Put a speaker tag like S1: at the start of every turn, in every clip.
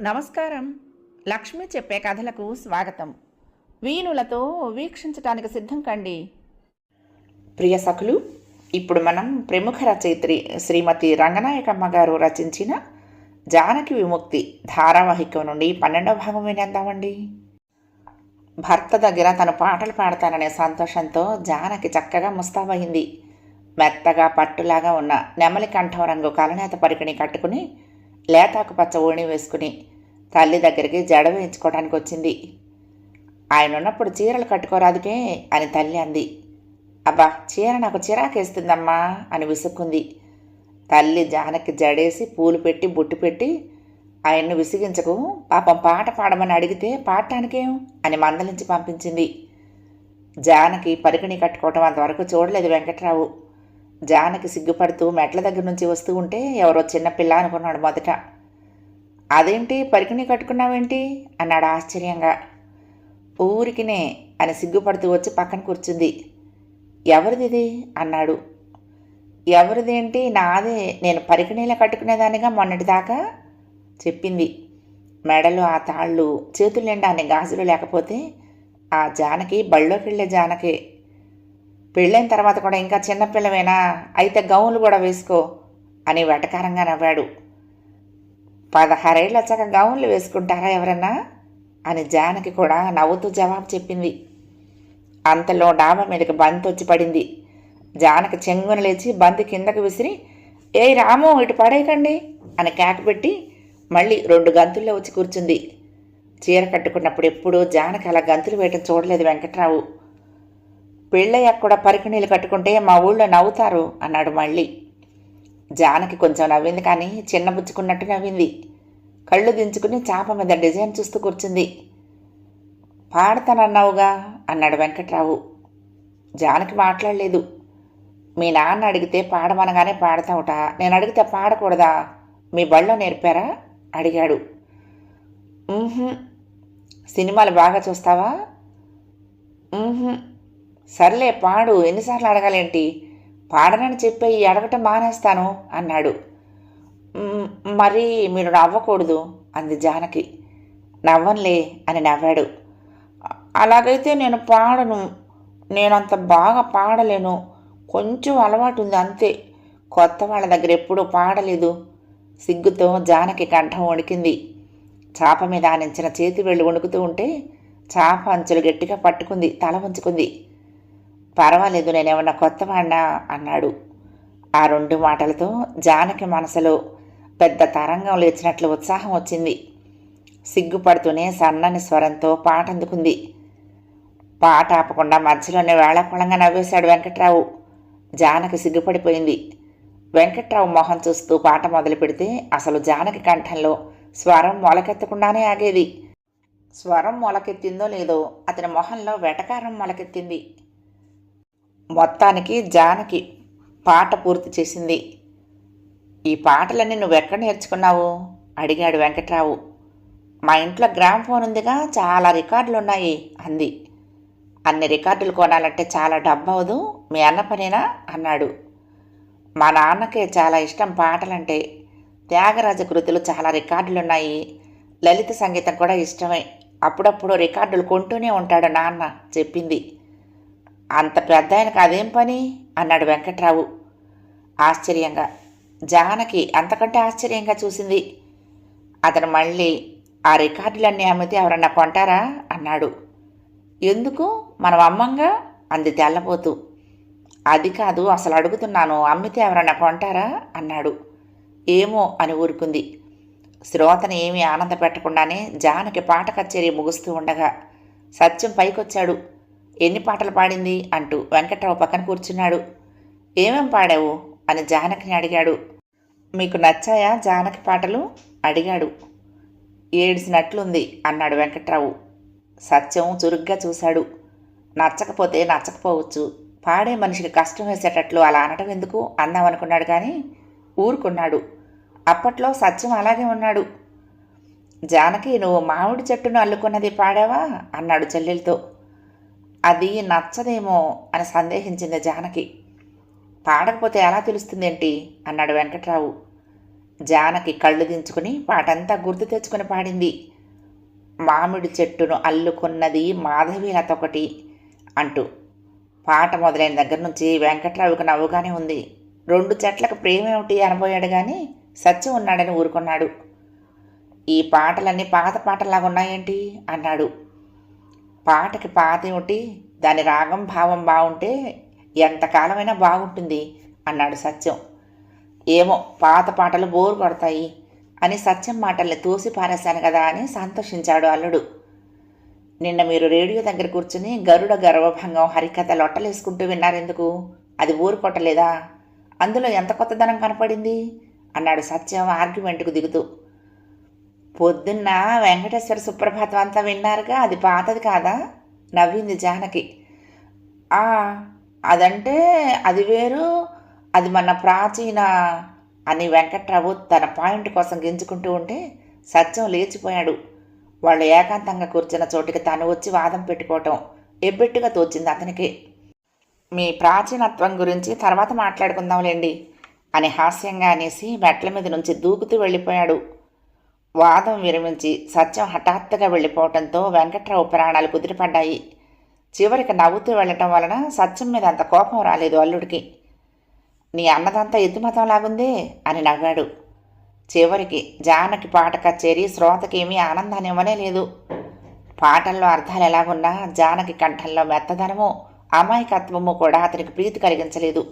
S1: నమస్కారం. లక్ష్మి చెప్పే కథలకు స్వాగతం. వీణులతో వీక్షించటానికి సిద్ధం కండి. ప్రియ సఖులు, ఇప్పుడు మనం ప్రముఖ రచయిత్రి శ్రీమతి రంగనాయకమ్మ గారు రచించిన జానకి విముక్తి ధారావాహికం నుండి 12వ భాగం వినేద్దామండి. భర్త దగ్గర తను పాటలు పాడతాననే సంతోషంతో జానకి చక్కగా ముస్తాబయింది. మెత్తగా పట్టులాగా ఉన్న నెమలి కంఠం రంగు కలనేత పరికిణి కట్టుకుని లేతాకు పచ్చ ఓణి వేసుకుని తల్లి దగ్గరికి జడ వేయించుకోవడానికి వచ్చింది. ఆయన ఉన్నప్పుడు చీరలు కట్టుకోరాదుకే అని తల్లి అంది. అబ్బా, చీర నాకు చిరాకేస్తుందమ్మా అని విసుక్కుంది. తల్లి జానకి జడేసి పూలు పెట్టి బొట్టు పెట్టి ఆయన్ను విసిగించకు, పాపం పాట పాడమని అడిగితే పాడటానికేం అని మందలించి పంపించింది. జానకి పరికిణి కట్టుకోవటం అంతవరకు చూడలేదు వెంకట్రావు. జానకి సిగ్గుపడుతూ మెట్ల దగ్గర నుంచి వస్తూ ఉంటే ఎవరో చిన్నపిల్ల అనుకున్నాడు మొదట. అదేంటి పరికిణి కట్టుకున్నావేంటి అన్నాడు ఆశ్చర్యంగా. ఊరికినే అని సిగ్గుపడుతూ వచ్చి పక్కన కూర్చుంది. ఎవరిది అన్నాడు. ఎవరిదేంటి, నాదే, నేను పరికిణీలా కట్టుకునేదానిగా మొన్నటిదాకా చెప్పింది. మెడలు ఆ తాళ్ళు, చేతులు నిండా అనే గాజులు లేకపోతే ఆ జానకి బళ్ళోకి వెళ్ళే జానకే. పెళ్ళైన తర్వాత కూడా ఇంకా చిన్నపిల్లవేనా, అయితే గౌన్లు కూడా వేసుకో అని వెటకారంగా నవ్వాడు. 16 ఏళ్ళు వచ్చాక గౌన్లు వేసుకుంటారా ఎవరన్నా అని జానకి కూడా నవ్వుతూ జవాబు చెప్పింది. అంతలో డాబా మీదకి బంతి వచ్చి పడింది. జానకి చెంగున లేచి బంతి కిందకు విసిరి, ఏయ్ రాము, ఇటు పడేయకండి అని కేకపెట్టి మళ్ళీ 2 గంతుల్లో వచ్చి కూర్చుంది. చీర కట్టుకున్నప్పుడు ఎప్పుడూ జానకి అలా గంతులు వేయటం చూడలేదు వెంకట్రావు. పెళ్ళయ్యాక కూడా పరికిణీలు కట్టుకుంటే మా ఊళ్ళో నవ్వుతారు అన్నాడు మళ్ళీ. జానకి కొంచెం నవ్వింది, కానీ చిన్నబుచ్చుకున్నట్టు నవ్వింది. కళ్ళు దించుకుని చాప మీద డిజైన్ చూస్తూ కూర్చుంది. పాడతానన్నావుగా అన్నాడు వెంకట్రావు. జానకి మాట్లాడలేదు. మీ నాన్న అడిగితే పాడమనగానే పాడతావుట, నేను అడిగితే పాడకూడదా, మీ బళ్ళో నేర్పారా అడిగాడు. సినిమాలు బాగా చూస్తావా? సర్లే పాడు, ఎన్నిసార్లు అడగాలేంటి, పాడనని చెప్పి అడగటం మానేస్తాను అన్నాడు. మరి మీరు నవ్వకూడదు అంది జానకి. నవ్వనులే అని నవ్వాడు. అలాగైతే నేను పాడను, నేనంత బాగా పాడలేను, కొంచెం అలవాటు ఉంది అంతే, కొత్త వాళ్ళ దగ్గర ఎప్పుడూ పాడలేదు. సిగ్గుతో జానకి కంఠం వణికింది. చాప మీద ఆనించిన చేతి వేళ్ళు వణుకుతూ ఉంటే చాప అంచులు గట్టిగా పట్టుకుంది, తల ఉంచుకుంది. పర్వాలేదు, నేనేమన్నా కొత్తవాడినా అన్నాడు. ఆ 2 మాటలతో జానకి మనసులో పెద్ద తరంగం లేచినట్లు ఉత్సాహం వచ్చింది. సిగ్గుపడుతూనే సన్నని స్వరంతో పాట అందుకుంది. పాట ఆపకుండా మధ్యలోనే వేళాకోళంగా నవ్వేశాడు వెంకట్రావు. జానకి సిగ్గుపడిపోయింది. వెంకట్రావు మొహం చూస్తూ పాట మొదలు పెడితే అసలు జానకి కంఠంలో స్వరం మొలకెత్తకుండానే ఆగేది. స్వరం మొలకెత్తిందో లేదో అతని మొహంలో వెటకారం మొలకెత్తింది. మొత్తానికి జానకి పాట పూర్తి చేసింది. ఈ పాటలన్నీ నువ్వెక్కడ నేర్చుకున్నావు అడిగాడు వెంకట్రావు. మా ఇంట్లో గ్రామ్ఫోన్ ఉందిగా, చాలా రికార్డులు ఉన్నాయి అంది. అన్ని రికార్డులు కొనాలంటే చాలా డబ్బు అవదు, మీ అన్న పనేనా అన్నాడు. మా నాన్నకే చాలా ఇష్టం పాటలంటే, త్యాగరాజ కృతులు చాలా రికార్డులున్నాయి, లలిత సంగీతం కూడా ఇష్టమే, అప్పుడప్పుడు రికార్డులు కొంటూనే ఉంటాడు నాన్న చెప్పింది. అంత పెద్ద ఆయనకు అదేం పని అన్నాడు వెంకట్రావు ఆశ్చర్యంగా. జానకి అంతకంటే ఆశ్చర్యంగా చూసింది. అతను మళ్ళీ, ఆ రికార్డులన్నీ అమ్మితే ఎవరన్నా కొంటారా అన్నాడు. ఎందుకు, మనం అమ్మంగా అంది తెల్లబోతూ. అది కాదు, అసలు అడుగుతున్నాను, అమ్మితే ఎవరన్నా కొంటారా అన్నాడు. ఏమో అని ఊరుకుంది. శ్రోతని ఏమీ ఆనంద పెట్టకుండానే జానకి పాట కచేరీ ముగుస్తూ ఉండగా సత్యం పైకొచ్చాడు. ఎన్ని పాటలు పాడింది అంటూ వెంకట్రావు పక్కన కూర్చున్నాడు. ఏమేం పాడావు అని జానకిని అడిగాడు. మీకు నచ్చాయా జానకి పాటలు అడిగాడు. ఏడ్చినట్లుంది అన్నాడు వెంకట్రావు. సత్యం చురుగ్గా చూశాడు. నచ్చకపోతే నచ్చకపోవచ్చు, పాడే మనిషికి కష్టం వేసేటట్లు అలా అనటం ఎందుకు అందామనుకున్నాడు, కానీ ఊరుకున్నాడు. అప్పట్లో సత్యం అలాగే ఉన్నాడు. జానకి, నువ్వు మామిడి చెట్టును అల్లుకున్నది పాడావా అన్నాడు చెల్లెలతో. అది నచ్చదేమో అని సందేహించింది జానకి. పాడకపోతే ఎలా తెలుస్తుందేంటి అన్నాడు వెంకట్రావు. జానకి కళ్ళు దించుకుని పాటంతా గుర్తు తెచ్చుకుని పాడింది. మామిడి చెట్టును అల్లుకున్నది మాధవీలతొకటి అంటూ. పాట మొదలైన దగ్గర నుంచి వెంకట్రావుకి నవ్వుగానే ఉంది. 2 చెట్లకు ప్రేమేమిటి అనబోయాడు కానీ సత్యం ఉన్నాడని ఊరుకున్నాడు. ఈ పాటలన్నీ పాత పాటల్లాగా ఉన్నాయేంటి అన్నాడు. పాటకి పాత ఏమిటి, దాని రాగం భావం బాగుంటే ఎంతకాలమైనా బాగుంటుంది అన్నాడు సత్యం. ఏమో పాత పాటలు బోరు కొడతాయి అని సత్యం మాటల్ని తోసి పారేశాను కదా అని సంతోషించాడు అల్లుడు. నిన్న మీరు రేడియో దగ్గర కూర్చుని గరుడ గర్వభంగం హరికథ లొట్టలేసుకుంటూ విన్నారెందుకు? అది ఊరు కొట్టలేదా? అందులో ఎంత కొత్తదనం కనపడింది అన్నాడు సత్యం ఆర్గ్యుమెంట్కు దిగుతూ. పొద్దున్న వెంకటేశ్వర సుప్రభాతం అంతా విన్నారుగా, అది పాతది కాదా నవ్వింది జానకి. అదంటే అది వేరు, అది మన ప్రాచీన అని వెంకట్రావు తన పాయింట్ కోసం గింజుకుంటూ ఉంటే సత్యం లేచిపోయాడు. వాళ్ళు ఏకాంతంగా కూర్చున్న చోటికి తను వచ్చి వాదం పెట్టుకోవటం ఎబ్బెట్టుగా తోచింది అతనికి. మీ ప్రాచీనత్వం గురించి తర్వాత మాట్లాడుకుందాంలేండి అని హాస్యంగా అనేసి మెట్ల మీద నుంచి దూకుతూ వెళ్ళిపోయాడు. వాదం విరమించి సత్యం హఠాత్తుగా వెళ్ళిపోవడంతో వెంకట్రావు ప్రాణాలు కుదిరిపడ్డాయి. చివరికి నవ్వుతూ వెళ్ళటం వలన సత్యం మీద అంత కోపం రాలేదు అల్లుడికి. నీ అన్నదంతా ఎత్తుమతంలాగుందే అని నవ్వాడు. చివరికి జానకి పాట కచేరి శ్రోతకేమీ ఆనందాన్ని ఇవ్వనే లేదు. పాటల్లో అర్థాలు ఎలాగున్నా జానకి కంఠంలో మెత్తదనము అమాయకత్వము కూడా అతనికి ప్రీతి కలిగించలేదు.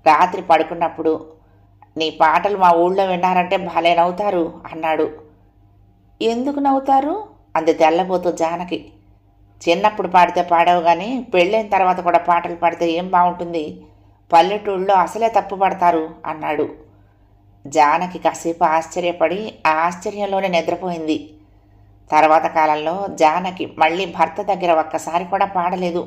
S1: రాత్రి పడుకున్నప్పుడు నీ పాటలు మా ఊళ్ళో విన్నారంటే భలే నవ్వుతారు అన్నాడు. ఎందుకు నవ్వుతారు అంది తెల్లబోతూ జానకి. చిన్నప్పుడు పాడితే పాడావు కానీ పెళ్ళైన తర్వాత కూడా పాటలు పాడితే ఏం బాగుంటుంది, పల్లెటూళ్ళలో అసలే తప్పు పడతారు అన్నాడు. జానకి కాసేపు ఆశ్చర్యపడి ఆ ఆశ్చర్యంలోనే నిద్రపోయింది. తర్వాత కాలంలో జానకి మళ్ళీ భర్త దగ్గర ఒక్కసారి కూడా పాడలేదు.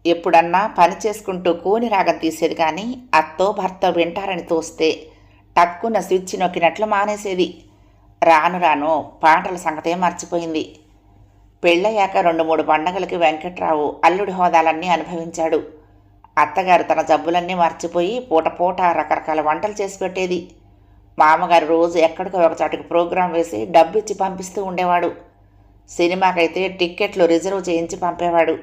S1: ఎప్పుడన్నా పని చేసుకుంటూ కూని రాగం తీసేది కానీ అత్తో భర్త వింటారని తోస్తే టక్కున స్విచ్ నొక్కినట్లు మానేసేది. రాను రాను పాటల సంగతే మర్చిపోయింది. పెళ్ళయ్యాక 2-3 పండగలకి వెంకట్రావు అల్లుడి హోదాలన్నీ అనుభవించాడు. అత్తగారు తన జబ్బులన్నీ మర్చిపోయి పూట పూట రకరకాల వంటలు చేసి పెట్టేది. మామగారు రోజు ఎక్కడికో ఒక చోటికి ప్రోగ్రాం వేసి డబ్బు ఇచ్చి పంపిస్తూ ఉండేవాడు. సినిమాకైతే టిక్కెట్లు రిజర్వ్ చేయించి పంపేవాడు.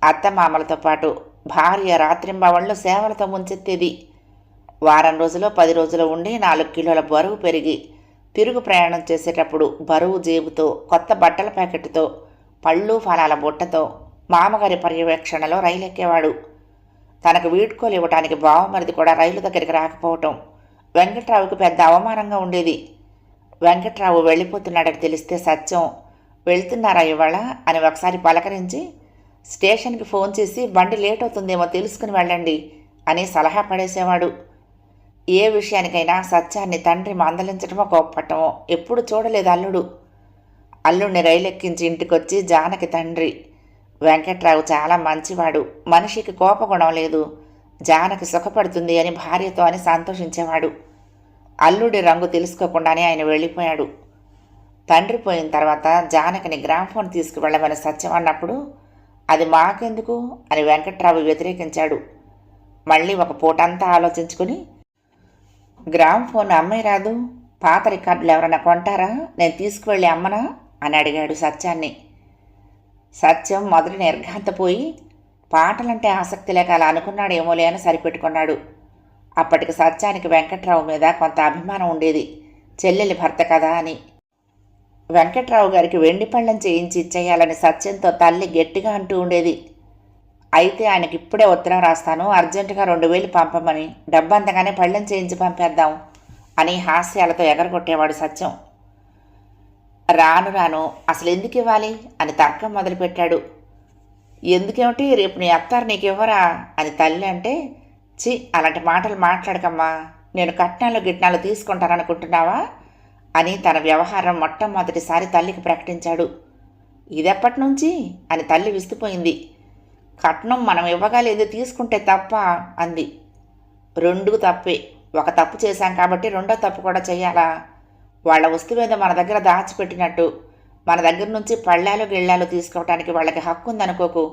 S1: అత్త మామలతో పాటు భార్య రాత్రింబవళ్ళు సేవలతో ముంచెత్తేది. వారం రోజులో 10 రోజులు ఉండి 4 కిలోల బరువు పెరిగి తిరుగు ప్రయాణం చేసేటప్పుడు బరువు జేబుతో కొత్త బట్టల ప్యాకెట్తో పళ్ళు ఫలాల బుట్టతో మామగారి పర్యవేక్షణలో రైలు ఎక్కేవాడు. తనకు వీడ్కోలు ఇవ్వటానికి బావమరిది కూడా రైలు దగ్గరికి రాకపోవటం వెంకట్రావుకి పెద్ద అవమానంగా ఉండేది. వెంకట్రావు వెళ్ళిపోతున్నాడని తెలిస్తే సత్యం వెళ్తున్నారా ఇవాళ అని ఒకసారి పలకరించి స్టేషన్కి ఫోన్ చేసి బండి లేట్ అవుతుందేమో తెలుసుకుని వెళ్ళండి అని సలహా పడేసేవాడు. ఏ విషయానికైనా సత్యాన్ని తండ్రి మందలించటమో కోప్పటమో ఎప్పుడు చూడలేదు అల్లుడు. అల్లుడిని రైలు ఎక్కించి ఇంటికొచ్చి జానకి తండ్రి వెంకట్రావు చాలా మంచివాడు, మనిషికి కోపగుణం లేదు, జానకి సుఖపడుతుంది అని భార్యతో అని సంతోషించేవాడు. అల్లుడి రంగు తెలుసుకోకుండానే ఆయన వెళ్ళిపోయాడు. తండ్రి పోయిన తర్వాత జానకిని గ్రామ్ఫోన్ తీసుకువెళ్ళమని సత్యం అన్నప్పుడు అది మాకెందుకు అని వెంకట్రావు వ్యతిరేకించాడు. మళ్ళీ ఒక పూటంతా ఆలోచించుకుని గ్రామ్ఫోన్ అమ్మాయి రాదు, పాత రికార్డులు ఎవరైనా కొంటారా, నేను తీసుకువెళ్ళి అమ్మనా అని అడిగాడు సత్యాన్ని. సత్యం మొదటి నిర్ఘాంతపోయి పాటలంటే ఆసక్తి లేక అలా అనుకున్నాడేమోలే అని సరిపెట్టుకున్నాడు. అప్పటికి సత్యానికి వెంకట్రావు మీద కొంత అభిమానం ఉండేది, చెల్లెలి భర్త కదా అని. వెంకట్రావు గారికి వెండి పళ్ళం చేయించి ఇచ్చేయాలని సత్యంతో తల్లి గట్టిగా అంటూ ఉండేది. అయితే ఆయనకి ఇప్పుడే ఉత్తరం రాస్తాను, అర్జెంటుగా 2000 పంపమని, డబ్బంతగానే పళ్ళెం చేయించి పంపేద్దాం అని హాస్యాలతో ఎగరగొట్టేవాడు సత్యం. రాను రాను అసలు ఎందుకు ఇవ్వాలి అని తర్కం మొదలుపెట్టాడు. ఎందుకేమిటి, రేపు నీ అత్తారు నీకు ఇవ్వరా అని తల్లి అంటే, అలాంటి మాటలు మాట్లాడకమ్మా, నేను కట్నాలు గిట్నాలు తీసుకుంటాననుకుంటున్నావా అని తన వ్యవహారం మొట్టమొదటిసారి తల్లికి ప్రకటించాడు. ఇదెప్పటి నుంచి అని తల్లి విస్తుపోయింది. కట్నం మనం ఇవ్వగలేదు, తీసుకుంటే తప్ప అంది. 2 తప్పే, ఒక తప్పు చేశాం కాబట్టి 2వ తప్పు కూడా చెయ్యాలా? వాళ్ళ వస్తువేదో మన దగ్గర దాచిపెట్టినట్టు మన దగ్గర నుంచి పళ్ళాలు గిళ్ళాలు తీసుకోవటానికి వాళ్ళకి హక్కు ఉందనుకోకు,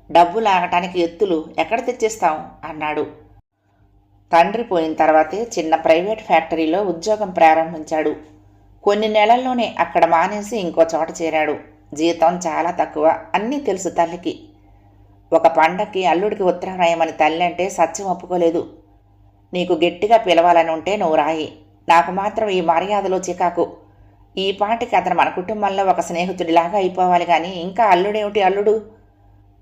S1: డబ్బు లాగటానికి ఎత్తులు ఎక్కడ తెచ్చేస్తాం అన్నాడు. తండ్రి పోయిన తర్వాతే చిన్న ప్రైవేట్ ఫ్యాక్టరీలో ఉద్యోగం ప్రారంభించాడు. కొన్ని నెలల్లోనే అక్కడ మానేసి ఇంకో చోట చేరాడు. జీతం చాలా తక్కువ, అన్నీ తెలుసు తల్లికి. ఒక పండక్కి అల్లుడికి ఉత్తరం రాయమని తల్లి అంటే సత్యం ఒప్పుకోలేదు. నీకు గట్టిగా పిలవాలని ఉంటే నువ్వు రాయి, నాకు మాత్రం ఈ మర్యాదలో చికాకు. ఈ పాటికి అతను మన కుటుంబంలో ఒక స్నేహితుడిలాగా అయిపోవాలి కానీ ఇంకా అల్లుడేమిటి అల్లుడు?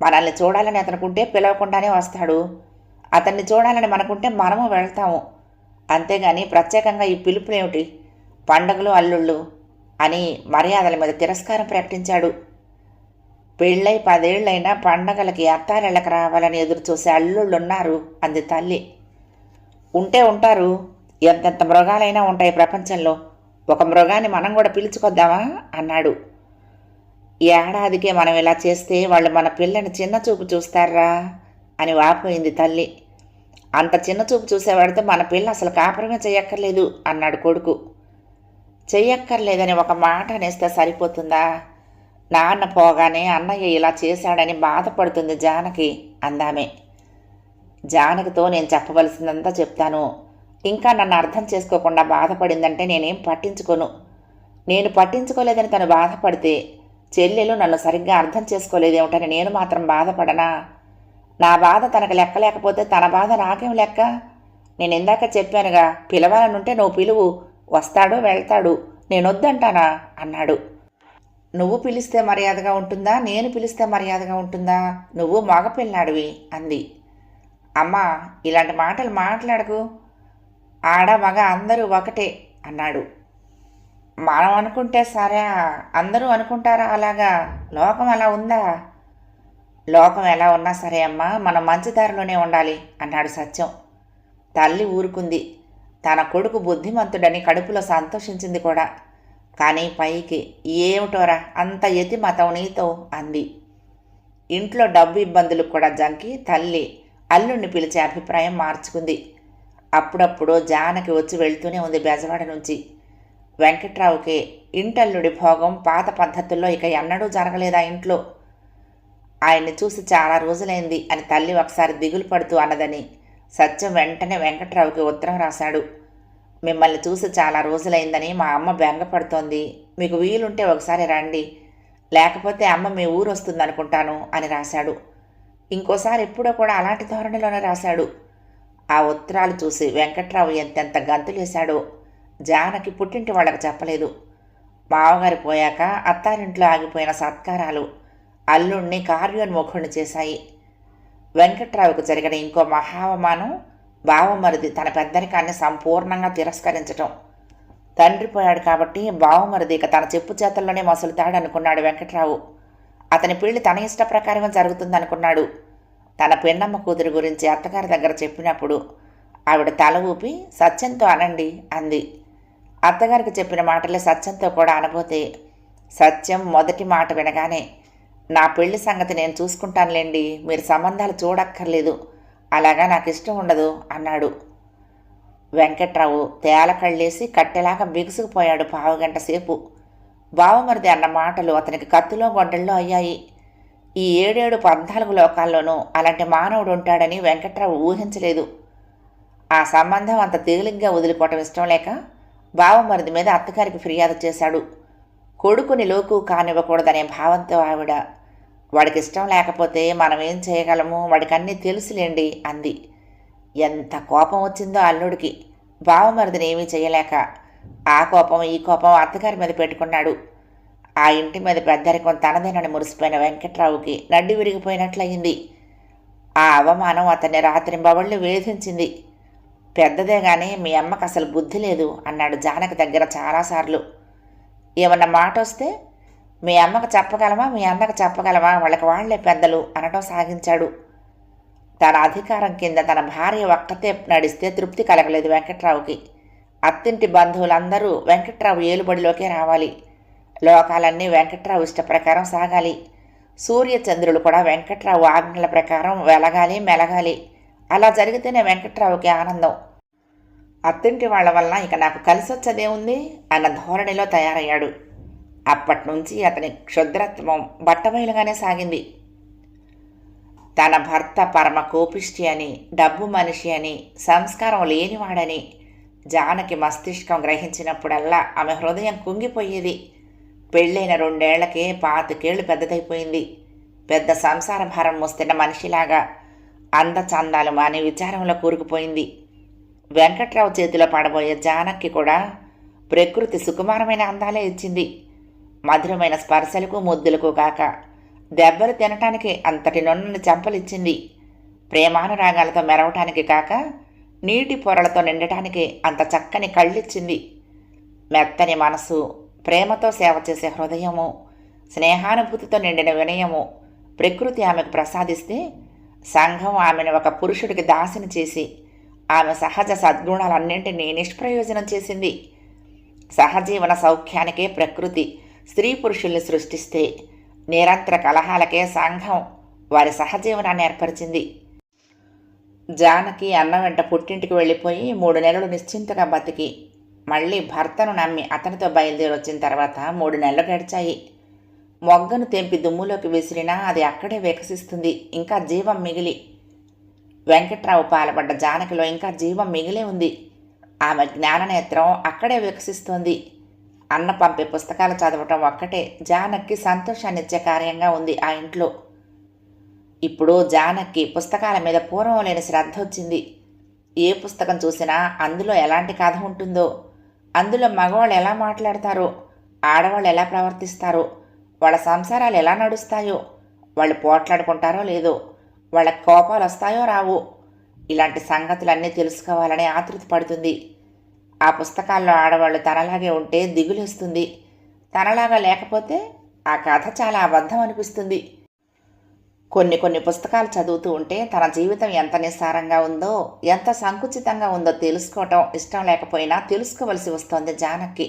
S1: మనల్ని చూడాలని అతనుకుంటే పిలవకుండానే వస్తాడు. అతన్ని చూడాలని మనకుంటే మనము వెళ్తాము. అంతేగాని ప్రత్యేకంగా ఈ పిలుపులేమిటి? పండగలు అల్లుళ్ళు అని మర్యాదల మీద తిరస్కారం ప్రకటించాడు. పెళ్ళై 10 ఏళ్లైనా పండగలకి అత్తారిళ్ళకి రావాలని ఎదురుచూసే అల్లుళ్ళున్నారు అంది తల్లి. ఉంటే ఉంటారు, ఎంతెంత మృగాలైనా ఉంటాయి ప్రపంచంలో. ఒక మృగాన్ని మనం కూడా పిలుచుకొద్దామా అన్నాడు. ఏడాదికే మనం ఇలా చేస్తే వాళ్ళు మన పిల్లని చిన్నచూపు చూస్తారా అని వాపోయింది తల్లి. అంత చిన్నచూపు చూసేవాడితో మన పిల్ల అసలు కాపురమే చెయ్యక్కర్లేదు అన్నాడు కొడుకు. చెయ్యక్కర్లేదని ఒక మాట అనేస్తే సరిపోతుందా? నాన్న పోగానే అన్నయ్య ఇలా చేశాడని బాధపడుతుంది జానకి అందామే. జానకితో నేను చెప్పవలసిందంతా చెప్తాను. ఇంకా నన్ను అర్థం చేసుకోకుండా బాధపడిందంటే నేనేం పట్టించుకోను. నేను పట్టించుకోలేదని తను బాధపడితే చెల్లెలు నన్ను సరిగ్గా అర్థం చేసుకోలేదేమిటని నేను మాత్రం బాధపడనా? నా బాధ తనకు లెక్క లేకపోతే తన బాధ నాకేం లెక్క? నేను ఇందాక చెప్పానుగా, పిలవాలనుంటే నువ్వు పిలువు, వస్తాడు వెళ్తాడు, నేనొద్దంటానా అన్నాడు. నువ్వు పిలిస్తే మర్యాదగా ఉంటుందా, నేను పిలిస్తే మర్యాదగా ఉంటుందా? నువ్వు మగపిల్లాడివి అంది. అమ్మా, ఇలాంటి మాటలు మాట్లాడకు. ఆడ మగ అందరూ ఒకటే అన్నాడు. మనం అనుకుంటే సరే, అందరూ అనుకుంటారా అలాగా? లోకం అలా ఉందా? లోకం ఎలా ఉన్నా సరే అమ్మా, మనం మంచిదారిలోనే ఉండాలి అన్నాడు సత్యం. తల్లి ఊరుకుంది. తన కొడుకు బుద్ధిమంతుడని కడుపులో సంతోషించింది కూడా. కానీ పైకి ఏమిటోరా అంత యతి మతం నీతో అంది. ఇంట్లో డబ్బు ఇబ్బందులకు కూడా జంకి తల్లి అల్లుణ్ణి పిలిచే అభిప్రాయం మార్చుకుంది. అప్పుడప్పుడు జానకి వచ్చి వెళ్తూనే ఉంది బెజవాడ నుంచి. వెంకట్రావుకే ఇంటల్లుడి భోగం పాత పద్ధతుల్లో ఇక ఎన్నడూ జరగలేదా ఇంట్లో? ఆయన్ని చూసి చాలా రోజులైంది అని తల్లి ఒకసారి దిగులు పడుతూ అన్నదని సత్యం వెంటనే వెంకట్రావుకి ఉత్తరం రాశాడు. మిమ్మల్ని చూసి చాలా రోజులైందని మా అమ్మ బెంగపడుతోంది. మీకు వీలుంటే ఒకసారి రండి, లేకపోతే అమ్మ మీ ఊరు వస్తుందనుకుంటాను అని రాశాడు. ఇంకోసారి ఎప్పుడో కూడా అలాంటి ధోరణిలోనే రాశాడు. ఆ ఉత్తరాలు చూసి వెంకట్రావు ఎంతెంత గంతులేశాడో. జానకి పుట్టింటి వాళ్ళకి చెప్పలేదు. మావగారి పోయాక అత్తారింట్లో ఆగిపోయిన సత్కారాలు అల్లుణ్ణి కార్యోన్ముఖుణ్ణి చేశాయి. వెంకట్రావుకు జరిగిన ఇంకో మహావమానం బావమరిది తన పెద్దరికాన్ని సంపూర్ణంగా తిరస్కరించటం. తండ్రి పోయాడు కాబట్టి బావమరిది ఇక తన చెప్పు చేతల్లోనే మసులుతాడనుకున్నాడు వెంకట్రావు. అతని పెళ్లి తన ఇష్ట ప్రకారమే జరుగుతుందనుకున్నాడు. తన పెన్నమ్మ కూతురి గురించి అత్తగారి దగ్గర చెప్పినప్పుడు ఆవిడ తల ఊపి సత్యంతో అనండి అంది. అత్తగారికి చెప్పిన మాటలే సత్యంతో కూడా అనబోతే సత్యం మొదటి మాట వినగానే నా పెళ్లి సంగతి నేను చూసుకుంటానులేండి, మీరు సంబంధాలు చూడక్కర్లేదు, అలాగా నాకు ఇష్టం ఉండదు అన్నాడు. వెంకట్రావు తేలకళ్ళేసి కట్టెలాగా బిగుసుకుపోయాడు. పావుగంట సేపు బావమరిది అన్న మాటలు అతనికి కత్తులో గొడ్డల్లో అయ్యాయి. ఈ 7-14 లోకాల్లోనూ అలాంటి మానవుడు ఉంటాడని వెంకట్రావు ఊహించలేదు. ఆ సంబంధం అంత తేలిగ్గా వదిలిపోవటం ఇష్టం లేక బావమరిది మీద అత్తగారికి ఫిర్యాదు చేశాడు. కొడుకుని లోకు కానివ్వకూడదనే భావంతో ఆవిడ, వాడికి ఇష్టం లేకపోతే మనం ఏం చేయగలము, వాడికి అన్నీ తెలుసులేండి అంది. ఎంత కోపం వచ్చిందో అల్లుడికి. బావమరిదిని ఏమీ చేయలేక ఆ కోపం ఈ కోపం అత్తగారి మీద పెట్టుకున్నాడు. ఆ ఇంటి మీద పెద్దరికం తనదేనని మురిసిపోయిన వెంకట్రావుకి నడ్డి విరిగిపోయినట్లయింది. ఆ అవమానం అతన్ని రాత్రింబవళ్ళు వేధించింది. పెద్దదే గాని మీ అమ్మకు అసలు బుద్ధి లేదు అన్నాడు జానకి దగ్గర చాలాసార్లు. ఏమన్నా మాట వస్తే మీ అమ్మకు చెప్పగలమా, మీ అన్నకు చెప్పగలమా, వాళ్ళకి వాళ్లే పెద్దలు అనటం సాగించాడు. తన అధికారం కింద తన భార్య ఒక్కతే నడిస్తే తృప్తి కలగలేదు వెంకట్రావుకి. అత్తింటి బంధువులందరూ వెంకట్రావు ఏలుబడిలోకే రావాలి. లోకాలన్నీ వెంకట్రావు ఇష్ట ప్రకారం సాగాలి. సూర్యచంద్రులు కూడా వెంకట్రావు ఆజ్ఞల ప్రకారం వెలగాలి మెలగాలి. అలా జరిగితేనే వెంకట్రావుకి ఆనందం. అత్తింటి వాళ్ల వలన ఇక నాకు కలిసొచ్చదేముంది అన్న ధోరణిలో తయారయ్యాడు. అప్పటినుంచి అతని క్షుద్రత్వం బట్టబయలుగానే సాగింది. తన భర్త పరమ కోపిష్టి అని, డబ్బు మనిషి అని, సంస్కారం లేనివాడని జానకి మస్తిష్కం గ్రహించినప్పుడల్లా ఆమె హృదయం కుంగిపోయేది. పెళ్ళైన 2 ఏళ్లకే 25 పెద్దదైపోయింది. పెద్ద సంసార భారం మోస్తున్న మనిషిలాగా అందచందాలు మాని విచారంలో కూరుకుపోయింది. వెంకట్రావు చేతిలో పడబోయే జానకి కూడా ప్రకృతి సుకుమారమైన అందాలే ఇచ్చింది. మధురమైన స్పర్శలకు ముద్దులకు కాక దెబ్బలు తినటానికి అంతటి నొన్నని చెంపలిచ్చింది. ప్రేమానురాగాలతో మెరవటానికి కాక నీటి పొరలతో నిండటానికి అంత చక్కని కళ్ళిచ్చింది. మెత్తని మనసు, ప్రేమతో సేవ చేసే హృదయము, స్నేహానుభూతితో నిండిన వినయము ప్రకృతి ఆమెకు ప్రసాదిస్తే సంఘం ఆమెను ఒక పురుషుడికి దాసిని చేసి ఆమె సహజ సద్గుణాలన్నింటినీ నిష్ప్రయోజనం చేసింది. సహజీవన సౌఖ్యానికే ప్రకృతి స్త్రీ పురుషుల్ని సృష్టిస్తే నిరంతర కలహాలకే సంఘం వారి సహజీవనాన్ని ఏర్పరిచింది. జానకి అన్న వెంట పుట్టింటికి వెళ్ళిపోయి 3 నెలలు నిశ్చింతగా బతికి మళ్ళీ భర్తను నమ్మి అతనితో బయలుదేరి వచ్చిన తర్వాత 3 నెలలు గడిచాయి. మొగ్గను తెంపి దుమ్ములోకి విసిరినా అది అక్కడే వికసిస్తుంది, ఇంకా జీవం మిగిలి. వెంకట్రావు పాల్పడ్డ జానకిలో ఇంకా జీవం మిగిలే ఉంది. ఆమె జ్ఞాననేత్రం అక్కడే వికసిస్తోంది. అన్న పంపే పుస్తకాలు చదవటం ఒక్కటే జానకి సంతోషాన్నిచ్చే కార్యంగా ఉంది ఆ ఇంట్లో. ఇప్పుడు జానకి పుస్తకాల మీద పూర్వం లేని శ్రద్ధ వచ్చింది. ఏ పుస్తకం చూసినా అందులో ఎలాంటి కథ ఉంటుందో, అందులో మగవాళ్ళు ఎలా మాట్లాడతారో, ఆడవాళ్ళు ఎలా ప్రవర్తిస్తారో, వాళ్ళ సంసారాలు ఎలా నడుస్తాయో, వాళ్ళు పోట్లాడుకుంటారో లేదో, వాళ్ళకి కోపాలు వస్తాయో రావో, ఇలాంటి సంగతులన్నీ తెలుసుకోవాలని ఆతృత పడుతుంది. ఆ పుస్తకాల్లో ఆడవాళ్ళు తనలాగే ఉంటే దిగులేస్తుంది, తనలాగా లేకపోతే ఆ కథ చాలా అబద్ధం అనిపిస్తుంది. కొన్ని పుస్తకాలు చదువుతూ ఉంటే తన జీవితం ఎంత నిస్సారంగా ఉందో, ఎంత సంకుచితంగా ఉందో తెలుసుకోవటం ఇష్టం లేకపోయినా తెలుసుకోవలసి వస్తోంది జానకి.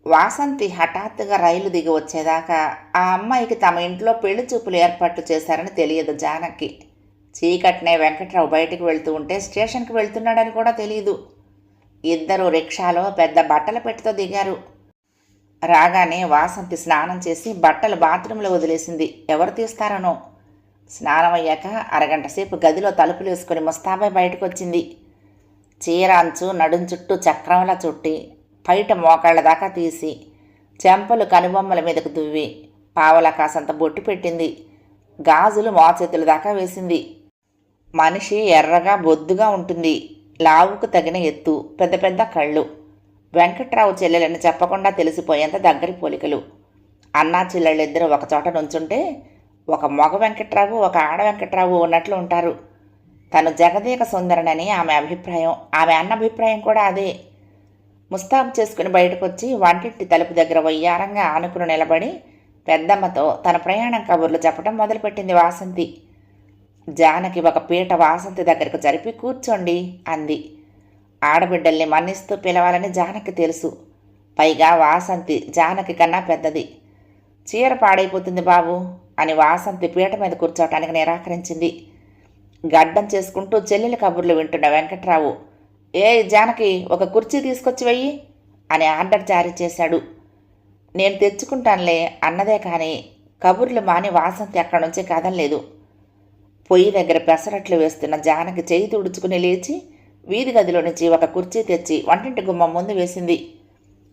S1: వాసంతి హఠాత్తుగా రైలు దిగి వచ్చేదాకా ఆ అమ్మాయికి తమ ఇంట్లో పెళ్లి చూపులు ఏర్పాట్లు చేశారని తెలియదు జానకి. చీకట్నే వెంకట్రావు బయటికి వెళ్తూ ఉంటే స్టేషన్కి వెళ్తున్నాడని కూడా తెలియదు. ఇద్దరు రిక్షాలో పెద్ద బట్టల పెట్టెతో దిగారు. రాగానే వాసంతి స్నానం చేసి బట్టలు బాత్రూంలో వదిలేసింది. ఎవరు తీస్తారనో. స్నానం అయ్యాక అరగంట సేపు గదిలో తలుపులు వేసుకుని ముస్తాబాయ్ బయటకు వచ్చింది. చీర అంచు నడుం చుట్టూ చక్రంలా చుట్టి పైట మోకాళ్ళ దాకా తీసి చెంపలు కనుబొమ్మల మీదకు దువ్వి పావలా కాసంత బొట్టు పెట్టింది. గాజులు మోచేతుల దాకా వేసింది. మనిషి ఎర్రగా బొద్దుగా ఉంటుంది. లావుకు తగిన ఎత్తు, పెద్ద పెద్ద కళ్ళు. వెంకట్రావు చెల్లెలని చెప్పకుండా తెలిసిపోయేంత దగ్గరి పోలికలు. అన్నా చెల్లెళ్ళిద్దరూ ఒకచోట నుంచుంటే ఒక మగ వెంకట్రావు, ఒక ఆడ వెంకట్రావు ఉన్నట్లు ఉంటారు. తను జగదేక సుందరనని ఆమె అభిప్రాయం. ఆమె అన్న అభిప్రాయం కూడా అదే. ముస్తాబు చేసుకుని బయటకొచ్చి వంటింటి తలుపు దగ్గర వయ్యారంగా ఆనుకుని నిలబడి పెద్దమ్మతో తన ప్రయాణం కబుర్లు చెప్పడం మొదలుపెట్టింది వాసంతి. జానకి ఒక పీట వాసంతి దగ్గరకు జరిపి కూర్చోండి అంది. ఆడబిడ్డల్ని మన్నిస్తూ పిలవాలని జానకి తెలుసు. పైగా వాసంతి జానకి కన్నా పెద్దది. చీర పాడైపోతుంది బాబు అని వాసంతి పీట మీద కూర్చోటానికి నిరాకరించింది. గడ్డం చేసుకుంటూ చెల్లెలి కబుర్లు వింటున్న వెంకట్రావు, ఏ జానకి ఒక కుర్చీ తీసుకొచ్చి వెయ్యి అని ఆర్డర్ జారీ చేశాడు. నేను తెచ్చుకుంటానులే అన్నదే కానీ కబుర్లు మాని వాసంతి అక్కడి నుంచి కదలలేదు. పొయ్యి దగ్గర పెసరట్లు వేస్తున్న జానకి చేయి తుడుచుకుని లేచి వీధి గదిలో నుంచి ఒక కుర్చీ తెచ్చి వంటింటి గుమ్మం ముందు వేసింది.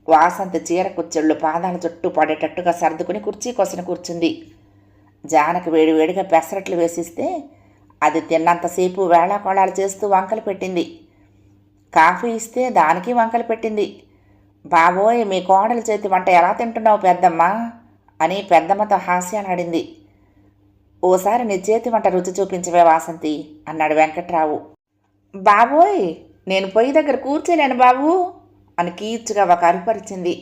S1: వాసంతి చీర కుచ్చెళ్ళు పాదాల చుట్టూ పడేటట్టుగా సర్దుకుని కుర్చీ కోసం కూర్చుంది. జానకి వేడివేడిగా పెసరట్లు వేసిస్తే అది తిన్నంతసేపు వేళాకోళాలు చేస్తూ వంకలు పెట్టింది. కాఫీ ఇస్తే దానికి వంకలు పెట్టింది. బాబోయ్, మీ కోడల చేతి వంట ఎలా తింటున్నావు పెద్దమ్మ అని పెద్దమ్మతో హాస్యాలాడింది. ఓసారి నీ చేతి వంట రుచి చూపించవే వాసంతి అన్నాడు వెంకట్రావు. బాబోయ్, నేను పొయ్యి దగ్గర కూర్చోలేను బాబు అని కీర్చుగా ఒక అరుపరిచింది.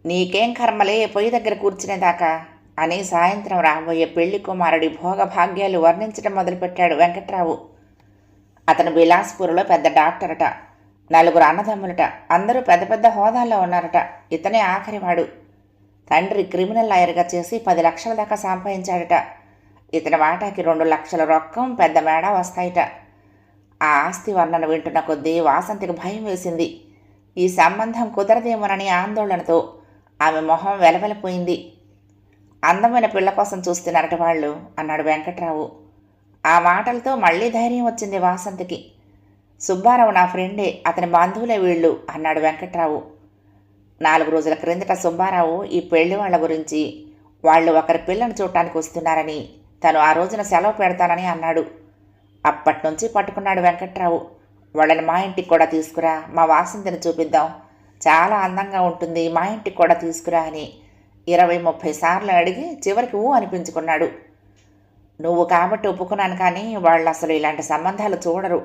S1: నీకేం కర్మలే పొయ్యి దగ్గర కూర్చునేదాకా అని సాయంత్రం రాబోయే పెళ్లి కుమారుడి భోగభాగ్యాలు వర్ణించడం మొదలుపెట్టాడు వెంకట్రావు. అతను బిలాస్పూర్లో పెద్ద డాక్టరట. 4 అన్నదమ్ములట. అందరూ పెద్ద పెద్ద హోదాల్లో ఉన్నారట. ఇతనే ఆఖరివాడు. తండ్రి క్రిమినల్ లాయర్గా చేసి 10 లక్షల దాకా సంపాదించాడట. ఇతని వాటాకి 2 లక్షల రొక్కం పెద్ద మేడ వస్తాయిట. ఆ ఆస్తి వర్ణన వింటున్న కొద్దీ వాసంతికి భయం వేసింది. ఈ సంబంధం కుదరదేమోనని ఆందోళనతో ఆమె మొహం వెలవెలపోయింది. అందమైన పిల్ల కోసం చూస్తున్నారట వాళ్ళు అన్నాడు వెంకట్రావు. ఆ మాటలతో మళ్ళీ ధైర్యం వచ్చింది వాసంతికి. సుబ్బారావు నా ఫ్రెండే, అతని బంధువులే వీళ్ళు అన్నాడు వెంకట్రావు. 4 రోజుల క్రిందట సుబ్బారావు ఈ పెళ్లి వాళ్ల గురించి, వాళ్ళు ఒకరి పిల్లను చూడటానికి వస్తున్నారని, తను ఆ రోజున సెలవు పెడతానని అన్నాడు. అప్పట్నుంచి పట్టుకున్నాడు వెంకట్రావు. వాళ్ళని మా ఇంటికి కూడా తీసుకురా, మా వాసంతిని చూపిద్దాం, చాలా అందంగా ఉంటుంది, మా ఇంటికి కూడా తీసుకురా అని 20-30 సార్లు అడిగి చివరికి ఊ అనిపించుకున్నాడు. నువ్వు కాబట్టి ఒప్పుకున్నాను, కానీ వాళ్ళు అసలు ఇలాంటి సంబంధాలు చూడరు.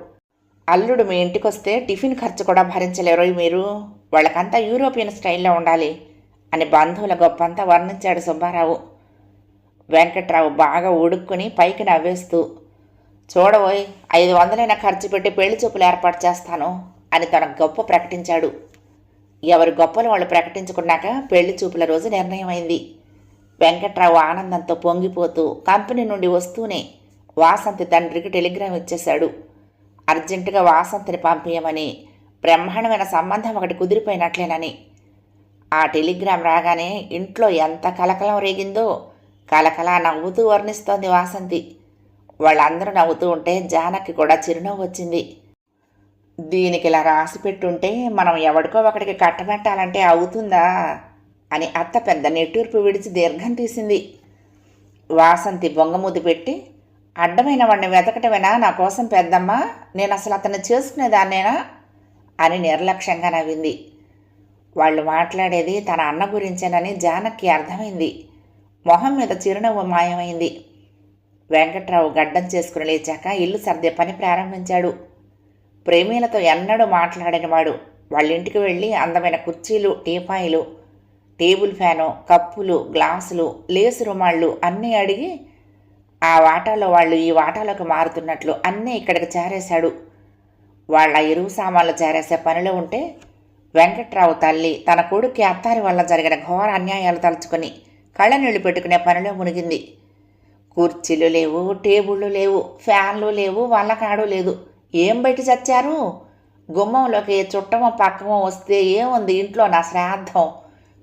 S1: అల్లుడు మీ ఇంటికొస్తే టిఫిన్ ఖర్చు కూడా భరించలేరు మీరు, వాళ్ళకంతా యూరోపియన్ స్టైల్లో ఉండాలి అని బంధువుల గొప్పంతా వర్ణించాడు సుబ్బారావు. వెంకట్రావు బాగా ఉడుక్కుని పైకి నవ్వేస్తూ, చూడబోయ్, 500 ఖర్చు పెట్టి పెళ్లి చూపులు ఏర్పాటు చేస్తాను అని తన గొప్ప ప్రకటించాడు. ఎవరి గొప్పలు వాళ్ళు ప్రకటించుకున్నాక పెళ్లి చూపుల రోజు నిర్ణయమైంది. వెంకట్రావు ఆనందంతో పొంగిపోతూ కంపెనీ నుండి వస్తూనే వాసంతి తండ్రికి టెలిగ్రామ్ ఇచ్చేశాడు. అర్జెంటుగా వాసంతిని పంపించమని, బ్రహ్మాండమైన సంబంధం ఒకటి కుదిరిపోయినట్లేనని. ఆ టెలిగ్రామ్ రాగానే ఇంట్లో ఎంత కలకలం రేగిందో. కలకలా నవ్వుతూ వర్ణిస్తోంది వాసంతి. వాళ్ళందరూ నవ్వుతూ ఉంటే జానకి కూడా చిరునవ్వు వచ్చింది. దీనికి ఇలా రాసి పెట్టుంటే మనం ఎవడికో ఒకడికి కట్టబెట్టాలంటే అవుతుందా అని అత్త పెద్ద నెట్టూర్పు విడిచి దీర్ఘం తీసింది. వాసంతి బొంగమూతి పెట్టి, అడ్డమైన వాడిని వెతకటమేనా నా కోసం పెద్దమ్మ, నేను అసలు అతన్ని చేసుకునేదాన్నేనా అని నిర్లక్ష్యంగా నవ్వింది. వాళ్ళు మాట్లాడేది తన అన్న గురించేనని జానకి అర్థమైంది. మొహం మీద చిరునవ్వు మాయమైంది. వెంకట్రావు గడ్డం చేసుకుని లేచాక ఇల్లు సర్దే పని ప్రారంభించాడు. ప్రేమీలతో ఎన్నడూ మాట్లాడినవాడు వాళ్ళింటికి వెళ్ళి అందమైన కుర్చీలు, టీపాయిలు, టేబుల్ ఫ్యాను, కప్పులు, గ్లాసులు, లేసు రుమాళ్ళు అన్నీ అడిగి ఆ వాటాలో వాళ్ళు ఈ వాటాలోకి మారుతున్నట్లు అన్నీ ఇక్కడికి చేరేశాడు. వాళ్ళ ఎరువు సామాన్లు చేరేసే పనిలో ఉంటే వెంకట్రావు తల్లి తన కొడుక్కి అత్తారి వల్ల జరిగిన ఘోర అన్యాయాలు తలుచుకొని కళ్ళనీళ్లు పెట్టుకునే పనిలో మునిగింది. కుర్చీలు లేవు, టేబుళ్ళు లేవు, ఫ్యాన్లు లేవు, వల్లకాడు లేదు. ఏం బయట చచ్చారు? గుమ్మంలోకి చుట్టమో పక్కమో వస్తే ఏముంది ఇంట్లో నా శ్రాద్ధం,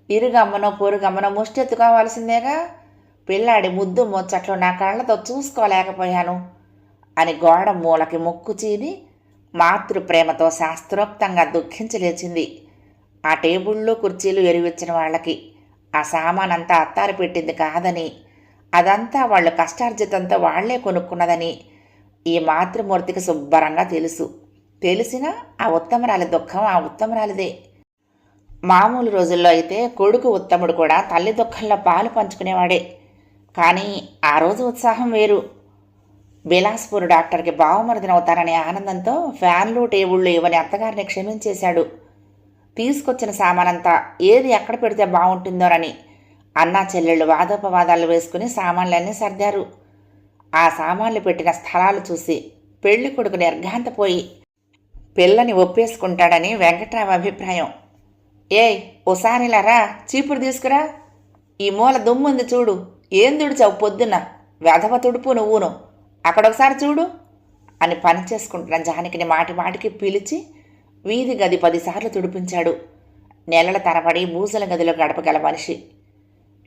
S1: ఇరుగమ్మనో పొరుగమ్మనో ముష్టెత్తుకోవాల్సిందేగా. పిల్లాడి ముద్దు ముచ్చట్లు నా కళ్ళతో చూసుకోలేకపోయాను అని గోడ మూలకి ముక్కు చీది మాతృప్రేమతో శాస్త్రోక్తంగా దుఃఖించలేచింది. ఆ టేబుళ్ళు కుర్చీలు ఎరువిచ్చిన వాళ్ళకి ఆ సామానంతా అత్తారు పెట్టింది కాదని, అదంతా వాళ్ళు కష్టార్జితంతో వాళ్లే కొనుక్కున్నదని ఈ మాతృమూర్తికి శుభ్రంగా తెలుసు. తెలిసినా ఆ ఉత్తమరాలి దుఃఖం ఆ ఉత్తమరాలిదే. మామూలు రోజుల్లో అయితే కొడుకు ఉత్తముడు కూడా తల్లి దుఃఖంలో పాలు పంచుకునేవాడే. కానీ ఆ రోజు ఉత్సాహం వేరు. బిలాస్పూర్ డాక్టర్కి బావమరిదినవుతారనే ఆనందంతో ఫ్యాన్లు, టేబుళ్ళు ఇవని అత్తగారిని క్షమించేశాడు. తీసుకొచ్చిన సామానంతా ఏది ఎక్కడ పెడితే బాగుంటుందోనని అన్నా చెల్లెళ్ళు వాదోపవాదాలు వేసుకుని సామాన్లన్నీ సర్దారు. ఆ సామాన్లు పెట్టిన స్థలాలు చూసి పెళ్లి కొడుకు నిర్ఘాంతపోయి పిల్లని ఒప్పేసుకుంటాడని వెంకట్రావు అభిప్రాయం. ఏయ్, ఓసారిలారా, చీపురు తీసుకురా, ఈ మూల దుమ్ముంది చూడు, ఏం తుడిచావు పొద్దున్న, వెధవ తుడుపు నువ్వును, అక్కడొకసారి చూడు అని పని చేసుకుంటున్న జానకిని మాటి మాటికి పిలిచి వీధి గది 10 సార్లు తుడిపించాడు. నెలల తరబడి బూజల గదిలో గడపగల మనిషి.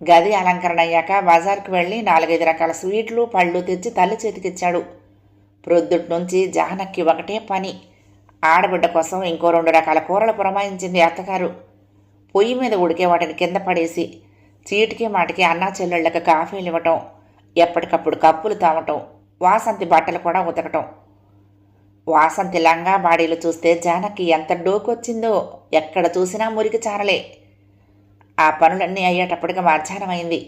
S1: గది అలంకరణ అయ్యాక బజార్కు వెళ్ళి 4-5 రకాల స్వీట్లు, పళ్ళు తెచ్చి తల్లి చేతికిచ్చాడు. ప్రొద్దుటి నుంచి జానకి ఒకటే పని. ఆడబిడ్డ కోసం ఇంకో 2 రకాల కూరలు పురమాయించింది అత్తగారు. పొయ్యి మీద ఉడికే వాటిని కింద పడేసి చీటికి మాటికి అన్నా చెల్లెళ్ళకి కాఫీలు ఇవ్వటం, ఎప్పటికప్పుడు కప్పులు తావటం, వాసంతి బట్టలు కూడా ఉతకటం. వాసంతి లంగా బాడీలు చూస్తే జానకి ఎంత డోకొచ్చిందో. ఎక్కడ చూసినా మురికి చారలే. ఆ పనులన్నీ అయ్యేటప్పటికి మధ్యాహ్నమైంది.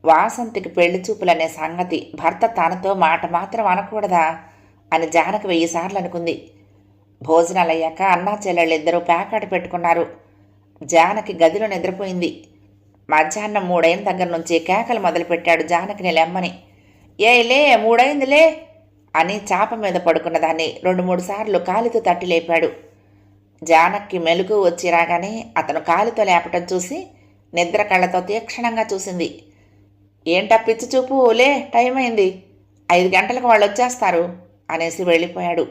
S1: వాసంతికి పెళ్లి చూపులనే సంగతి భర్త తనతో మాట మాత్రం అనకూడదా అని జానకి 1000 సార్లు అనుకుంది. భోజనాలయ్యాక అన్నా చెల్లెళ్ళిద్దరూ ప్యాకాట పెట్టుకున్నారు. జానకి గదిలో నిద్రపోయింది. మధ్యాహ్నం 3 అయిన దగ్గర నుంచి కేకలు మొదలుపెట్టాడు జానకిని లెమ్మని. లే 3 అయిందిలే అని చాప మీద పడుకున్న దాన్ని 2-3 సార్లు కాలితో తట్టి లేపాడు. జానకి మెలుగు వచ్చి రాగానే అతను కాలితో లేపటం చూసి నిద్ర కళ్ళతో తీక్షణంగా చూసింది. ఏంటా పిచ్చి చూపు, లే, టైం అయింది, 5 గంటలకు వాళ్ళు వచ్చేస్తారు అనేసి వెళ్ళిపోయాడు.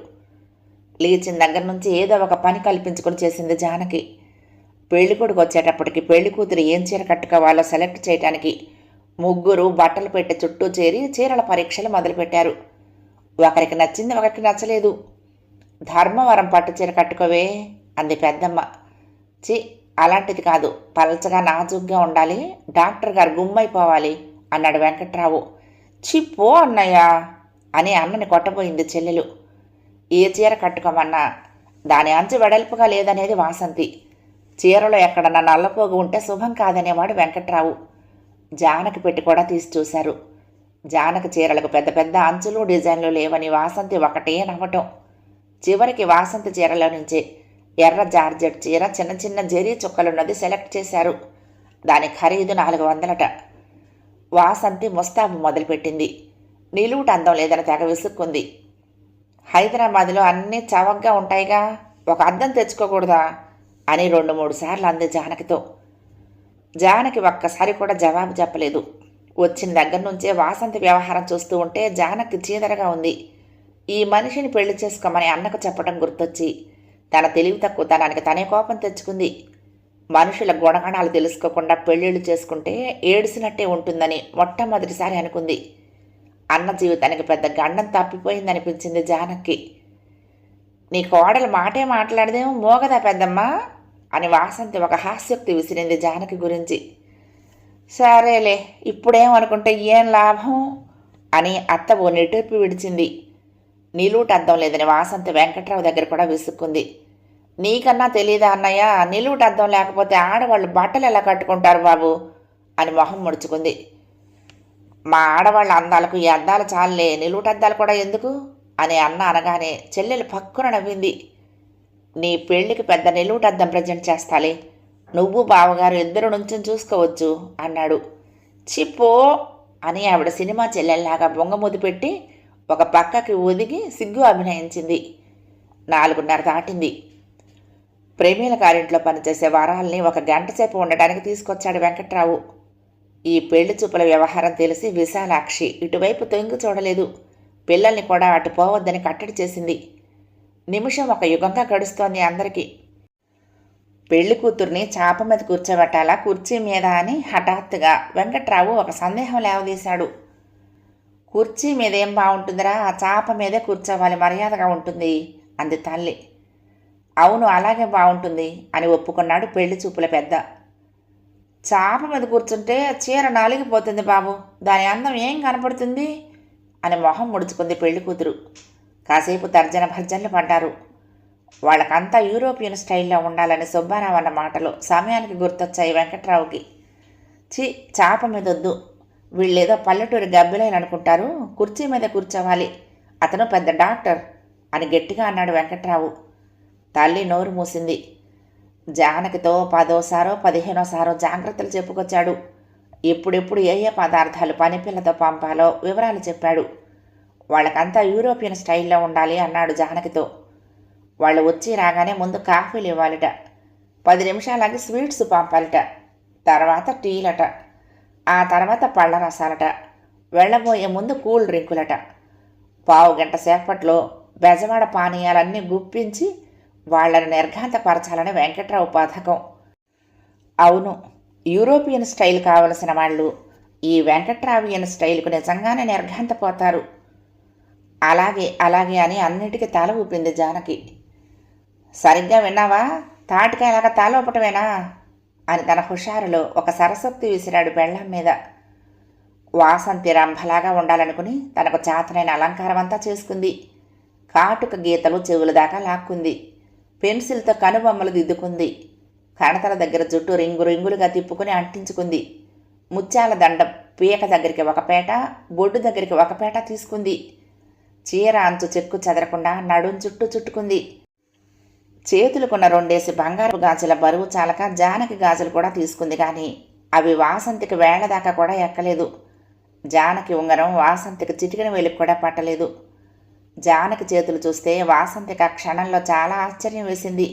S1: లేచిన దగ్గర నుంచి ఏదో ఒక పని కల్పించుకొని చేసింది జానకి. పెళ్లి కొడుకు వచ్చేటప్పటికి పెళ్లి కూతురు ఏం చీర కట్టుకోవాలో సెలెక్ట్ చేయడానికి ముగ్గురు బట్టలు పెట్టి చుట్టూ చేరి చీరల పరీక్షలు మొదలుపెట్టారు. ఒకరికి నచ్చింది, ఒకరికి నచ్చలేదు. ధర్మవరం పట్టు చీర కట్టుకోవే అంది పెద్దమ్మ. చి, అలాంటిది కాదు, పలచగా నాజుగ్గా ఉండాలి, డాక్టర్ గారు గుమ్మైపోవాలి అన్నాడు వెంకట్రావు. చిప్పో అన్నయ్య అని అన్నని కొట్టబోయింది చెల్లెలు. ఏ చీర కట్టుకోమన్నా దాని అంచు వెడల్పుగా లేదనేది వాసంతి. చీరలో ఎక్కడన్నా నల్లపోగు ఉంటే శుభం కాదనేవాడు వెంకట్రావు. జానకి పెట్టి కూడా తీసి చూశారు. జానకి చీరలకు పెద్ద పెద్ద అంచులు డిజైన్లు లేవని వాసంతి ఒకటే నవ్వటం. చివరికి వాసంతి చీరలో నుంచి ఎర్ర జార్జెట్ చీర చిన్న చిన్న జరీ చుక్కలున్నది సెలెక్ట్ చేశారు. దాని ఖరీదు 400. వాసంతి ముస్తాబు మొదలుపెట్టింది. నిలువుట అందం లేదని తెగ విసుక్కుంది. హైదరాబాద్లో అన్నీ చవకగా ఉంటాయిగా, ఒక అద్దం తెచ్చుకోకూడదా అని 2-3 సార్లు అంది జానకితో. జానకి ఒక్కసారి కూడా జవాబు చెప్పలేదు. వచ్చిన దగ్గర నుంచే వాసంతి వ్యవహారం చూస్తూ ఉంటే జానకి చీదరగా ఉంది. ఈ మనిషిని పెళ్లి చేసుకోమని అన్నకు చెప్పడం గుర్తొచ్చి తన తెలివి తక్కువతనానికి తనే కోపం తెచ్చుకుంది. మనుషుల గుణగణాలు తెలుసుకోకుండా పెళ్ళిళ్ళు చేసుకుంటే ఏడిసినట్టే ఉంటుందని మొట్టమొదటిసారి అనుకుంది. అన్న జీవితానికి పెద్ద గండం తప్పిపోయిందనిపించింది జానకి. నీ కోడలు మాటే మాట్లాడదేమో మోగదా పెద్దమ్మా అని వాసంతి ఒక హాస్యోక్తి విసిరింది జానకి గురించి. సరేలే, ఇప్పుడేమనుకుంటే ఏం లాభం అని అత్త ఓ నిట్టూర్పు విడిచింది. నిలువుట అద్దం లేదని వాసంతి వెంకట్రావు దగ్గర కూడా విసుక్కుంది. నీకన్నా తెలీదా అన్నయ్య, నిలువుట అద్దం లేకపోతే ఆడవాళ్ళు బట్టలు ఎలా కట్టుకుంటారు బాబు అని మొహం ముడుచుకుంది. మా ఆడవాళ్ళ అందాలకు ఈ అద్దాలు చాలే, నిలువుట అద్దాలు కూడా ఎందుకు అని అన్న అనగానే చెల్లెలు పక్కున నవ్వింది. నీ పెళ్లికి పెద్ద నిలువుట అద్దం ప్రజెంట్ చేస్తాలే, నువ్వు బావగారు ఇద్దరు నుంచి చూసుకోవచ్చు అన్నాడు. చిప్పో అని ఆవిడ సినిమా చెల్లెల్లాగా బొంగముది పెట్టి ఒక పక్కకి ఒదిగి సిగ్గు అభినయించింది. 4:30 దాటింది. ప్రేమీల గారింట్లో పనిచేసే వారాల్ని 1 గంట సేపు ఉండడానికి తీసుకొచ్చాడు వెంకట్రావు. ఈ పెళ్లి చూపుల వ్యవహారం తెలిసి విశాలాక్షి ఇటువైపు తొంగి చూడలేదు. పిల్లల్ని కూడా అటు పోవద్దని కట్టడి చేసింది. నిమిషం ఒక యుగంగా గడుస్తోంది అందరికీ. పెళ్లి కూతుర్ని చాప మీద కూర్చోబెట్టాలా కుర్చీ మీద అని హఠాత్తుగా వెంకట్రావు ఒక సందేహం లేవదీశాడు. కుర్చీ మీదేం బాగుంటుందిరా, ఆ చాప మీదే కూర్చోవాలి, మర్యాదగా ఉంటుంది అంది తల్లి. అవును, అలాగే బాగుంటుంది అని ఒప్పుకున్నాడు పెళ్లి చూపుల పెద్ద. చాప మీద కూర్చుంటే చీర నలిగిపోతుంది బాబు, దాని అందం ఏం కనపడుతుంది అని మొహం ముడుచుకుంది పెళ్లి కూతురు. కాసేపు తర్జన భర్జనలు పడ్డారు. వాళ్ళకంతా యూరోపియన్ స్టైల్లో ఉండాలని సుబ్బారావు అన్న మాటలు సమయానికి గుర్తొచ్చాయి వెంకట్రావుకి. చాప మీద వద్దు, వీళ్ళేదో పల్లెటూరి గబ్బిలైన అనుకుంటారు, కుర్చీ మీద కూర్చోవాలి, అతను పెద్ద డాక్టర్ అని గట్టిగా అన్నాడు వెంకట్రావు. తల్లి నోరు మూసింది. జానకితో 10వ సారో 15వ సారో జాగ్రత్తలు చెప్పుకొచ్చాడు. ఎప్పుడెప్పుడు ఏ ఏ పదార్థాలు పనిపిల్లతో పంపాలో వివరాలు చెప్పాడు. వాళ్ళకంతా యూరోపియన్ స్టైల్లో ఉండాలి అన్నాడు జానకితో. వాళ్ళు వచ్చి రాగానే ముందు కాఫీలు ఇవ్వాలిట, 10 నిమిషాలకి స్వీట్స్ పంపాలిట, తర్వాత టీలట, ఆ తర్వాత పళ్ళ రసాలట, వెళ్ళబోయే ముందు కూల్ డ్రింకులట. 1/2 గంట సేపట్లో బెజవాడ పానీయాలన్నీ గుప్పించి వాళ్లను నిర్ఘాంతపరచాలని వెంకట్రావు పథకం. అవును, యూరోపియన్ స్టైల్ కావలసిన వాళ్ళు ఈ వెంకట్రావియన్ స్టైల్కు నిజంగానే నిర్ఘాంతపోతారు. అలాగే అలాగే అని అన్నిటికీ తల ఊపింది జానకి. సరిగ్గా విన్నావా, తాటికాయలాగా తల ఊపటమేనా అని తన హుషారులో ఒక సరసక్తి విసిరాడు పెళ్ళాం మీద. వాసంతి రంభలాగా ఉండాలనుకుని తనకు చేతనైన అలంకారం అంతా చేసుకుంది. కాటుక గీతలు చెవుల దాకా లాక్కుంది. పెన్సిల్తో కనుబొమ్మలు దిద్దుకుంది. కణతల దగ్గర జుట్టు రింగు రింగులుగా తిప్పుకుని అంటించుకుంది. ముత్యాల దండం పీక దగ్గరికి 1 పేట, బొడ్డు దగ్గరికి 1 పేట తీసుకుంది. చీర అంచు చెక్కు చెదరకుండా నడుం చుట్టూ చుట్టుకుంది. చేతులకున్న 2 బంగారు గాజుల బరువు చాలక జానకి గాజులు కూడా తీసుకుంది. కానీ అవి వాసంతికి వేళ్లదాకా కూడా ఎక్కలేదు. జానకి ఉంగరం వాసంతికి చిటికిన వేలికి కూడా పట్టలేదు. జానకి చేతులు చూస్తే వాసంతికి ఆ క్షణంలో చాలా ఆశ్చర్యం వేసింది.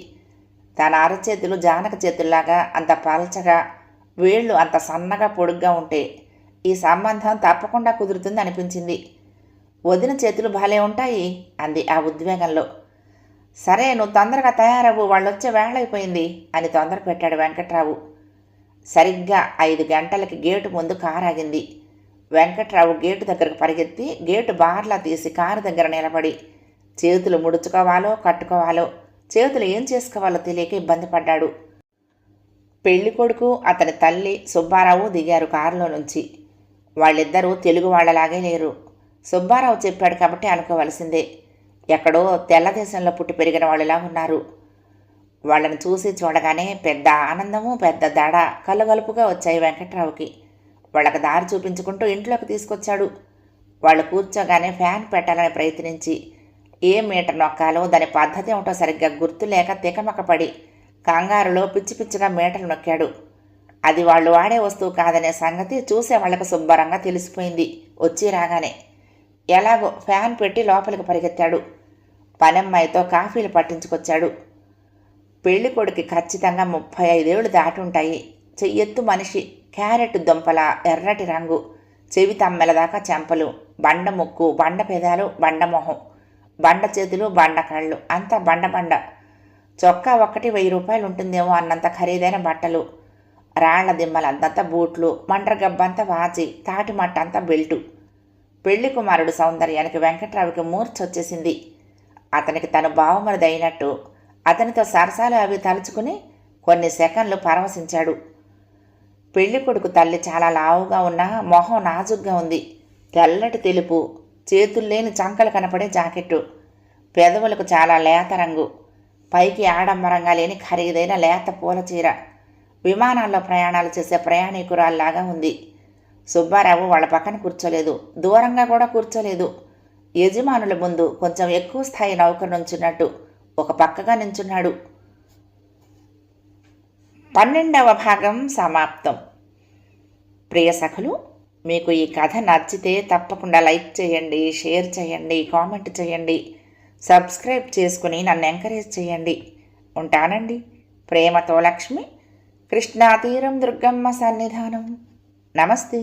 S1: తన అరచేతులు జానకి చేతుల్లాగా అంత పల్చగా, వేళ్ళు అంత సన్నగా పొడుగ్గా ఉంటే ఈ సంబంధం తప్పకుండా కుదురుతుంది అనిపించింది. వదిన చేతులు భలే ఉంటాయి అంది ఆ ఉద్వేగంలో. సరే, నువ్వు తొందరగా తయారవ్వు, వాళ్ళొచ్చే వేళైపోయింది అని తొందర పెట్టాడు వెంకట్రావు. సరిగ్గా 5 గంటలకి గేటు ముందు కారు ఆగింది. వెంకట్రావు గేటు దగ్గరకు పరిగెత్తి గేటు బార్లా తీసి కారు దగ్గర నిలబడి చేతులు ముడుచుకోవాలో కట్టుకోవాలో, చేతులు ఏం చేసుకోవాలో తెలియక ఇబ్బంది పడ్డాడు. పెళ్ళికొడుకు అతని తల్లి సుబ్బారావు దిగారు కారులో నుంచి. వాళ్ళిద్దరూ తెలుగు వాళ్ళలాగే లేరు. సుబ్బారావు చెప్పాడు కాబట్టి అనుకోవలసిందే. ఎక్కడో తెల్ల దేశంలో పుట్టి పెరిగిన వాళ్ళలా ఉన్నారు. వాళ్ళని చూసి చూడగానే పెద్ద ఆనందము పెద్ద దడ కలగలుపుగా వచ్చాయి వెంకట్రావుకి. వాళ్ళకి దారి చూపించుకుంటూ ఇంట్లోకి తీసుకొచ్చాడు. వాళ్ళు కూర్చోగానే ఫ్యాన్ పెట్టాలని ప్రయత్నించి ఏ మీటర్ నొక్కాలో దాని పద్ధతి ఏమిటో సరిగ్గా గుర్తులేక తికమకపడి కంగారులో పిచ్చి పిచ్చిగా మీటలు నొక్కాడు. అది వాళ్ళు వాడే వస్తువు కాదనే సంగతి చూసే వాళ్లకు శుభ్రంగా తెలిసిపోయింది వచ్చి రాగానే. ఎలాగో ఫ్యాన్ పెట్టి లోపలికి పరిగెత్తాడు. పనమ్మాయితో కాఫీలు పట్టించుకొచ్చాడు. పెళ్లి కొడుకు ఖచ్చితంగా 35 ఏళ్ళు దాటుంటాయి. చెయ్యెత్తు మనిషి, క్యారెట్ దుంపల ఎర్రటి రంగు, చెవి తమ్మెల దాకా చెంపలు, బండ ముక్కు, బండ పెదాలు, బండ మొహం, బండ చేతులు, బండ కళ్ళు, అంతా బండ. చొక్కా ఒక్కటి 1000 రూపాయలు ఉంటుందేమో అన్నంత ఖరీదైన బట్టలు, రాళ్ల దిమ్మలంతంత బూట్లు, మండ్రగబ్బంత వాచి, తాటి మట్టంతా బెల్టు. పెళ్లి కుమారుడు సౌందర్యానికి వెంకట్రావుకి మూర్చొచ్చేసింది. అతనికి తను బావమరిది అయినట్టు అతనితో సరసాలు అవి తలుచుకుని కొన్ని సెకండ్లు పరవశించాడు. పెళ్లి కొడుకు తల్లి చాలా లావుగా ఉన్న మొహం నాజుగ్గా ఉంది. తెల్లటి తెలుపు, చేతుల్లేని చంకలు కనపడే జాకెట్టు, పెదవులకు చాలా లేత రంగు, పైకి ఆడంబరంగా లేని ఖరీదైన లేత పూల చీర. విమానాల్లో ప్రయాణాలు చేసే ప్రయాణికురాల్లాగా ఉంది. సుబ్బారావు వాళ్ళ పక్కన కూర్చోలేదు, దూరంగా కూడా కూర్చోలేదు. యజమానుల ముందు కొంచెం ఎక్కువ స్థాయి నౌకరు నుంచున్నట్టు ఒక పక్కగా నించున్నాడు. 12వ భాగం సమాప్తం. ప్రియ సఖులు, మీకు ఈ కథ నచ్చితే తప్పకుండా లైక్ చేయండి, షేర్ చేయండి, కామెంట్ చేయండి, సబ్స్క్రైబ్ చేసుకుని నన్ను ఎంకరేజ్ చేయండి. ఉంటానండి. ప్రేమతో లక్ష్మి, కృష్ణాతీరం దుర్గమ్మ సన్నిధానం. నమస్తే.